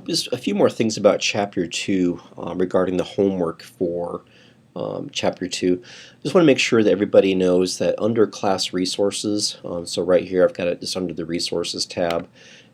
Just a few more things about Chapter 2 regarding the homework for Chapter 2. Just want to make sure that everybody knows that under Class Resources, so right here I've got it just under the Resources tab,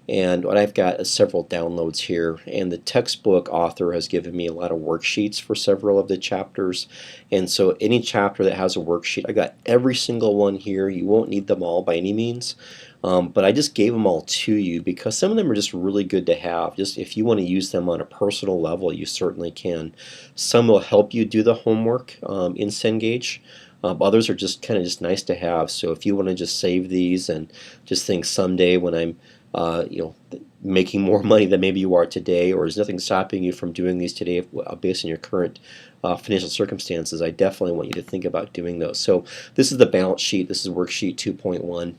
and what I've got is several downloads here, and the textbook author has given me a lot of worksheets for several of the chapters, and so any chapter that has a worksheet, I got every single one here. You won't need them all by any means, but I just gave them all to you because some of them are just really good to have. Just if you want to use them on a personal level, you certainly can. Some will help you do the homework in Cengage. Others are just kind of just nice to have. So if you want to just save these and just think someday when I'm making more money than maybe you are today, or there's nothing stopping you from doing these today based on your current financial circumstances, I definitely want you to think about doing those. So this is the balance sheet. This is worksheet 2.1.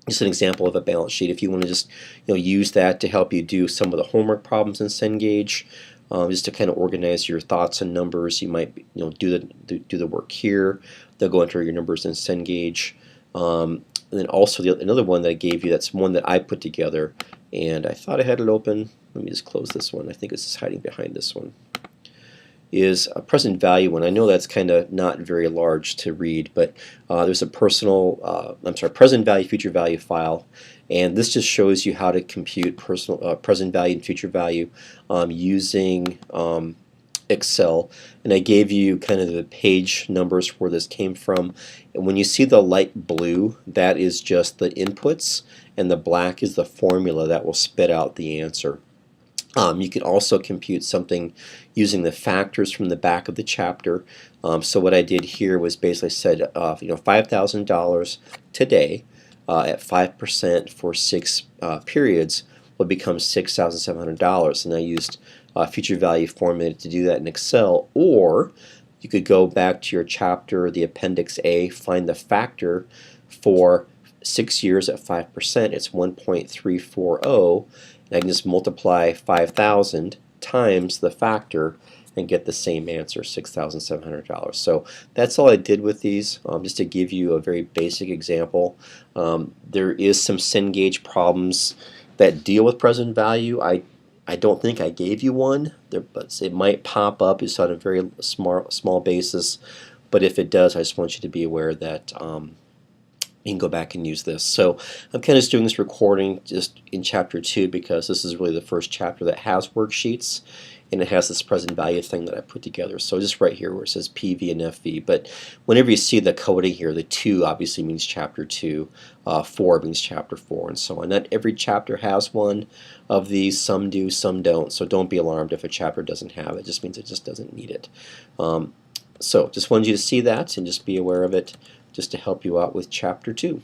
Just an example of a balance sheet. If you want to just use that to help you do some of the homework problems in Cengage, just to kind of organize your thoughts and numbers, you might do the work here. They'll go enter your numbers in Cengage. And then also another one that I gave you, that's one that I put together, and I thought I had it open. Let me just close this one. I think it's just hiding behind this one. Is a present value one. I know that's kind of not very large to read, but there's a present value, future value file, and this just shows you how to compute present value and future value using Excel, and I gave you kind of the page numbers where this came from. And when you see the light blue, that is just the inputs, and the black is the formula that will spit out the answer. You can also compute something using the factors from the back of the chapter. So what I did here was basically said, $5,000 today at 5% for 6 periods will become $6,700, and I used future value formula to do that in Excel. Or you could go back to your chapter, the Appendix A, find the factor for 6 years at 5%. It's 1.340, and I can just multiply 5,000 times the factor and get the same answer, $6,700. So that's all I did with these, just to give you a very basic example. There is some Cengage problems that deal with present value. I don't think I gave you one, but it might pop up. It's on a very small basis, but if it does, I just want you to be aware that you can go back and use this. So I'm kind of just doing this recording just in Chapter 2 because this is really the first chapter that has worksheets, and it has this present value thing that I put together. So just right here where it says PV and FV, but whenever you see the coding here, the 2 obviously means Chapter 2, 4 means Chapter 4, and so on. Not every chapter has one of these. Some do, some don't. So don't be alarmed if a chapter doesn't have it. It just means it just doesn't need it. So just wanted you to see that and just be aware of it, just to help you out with Chapter 2.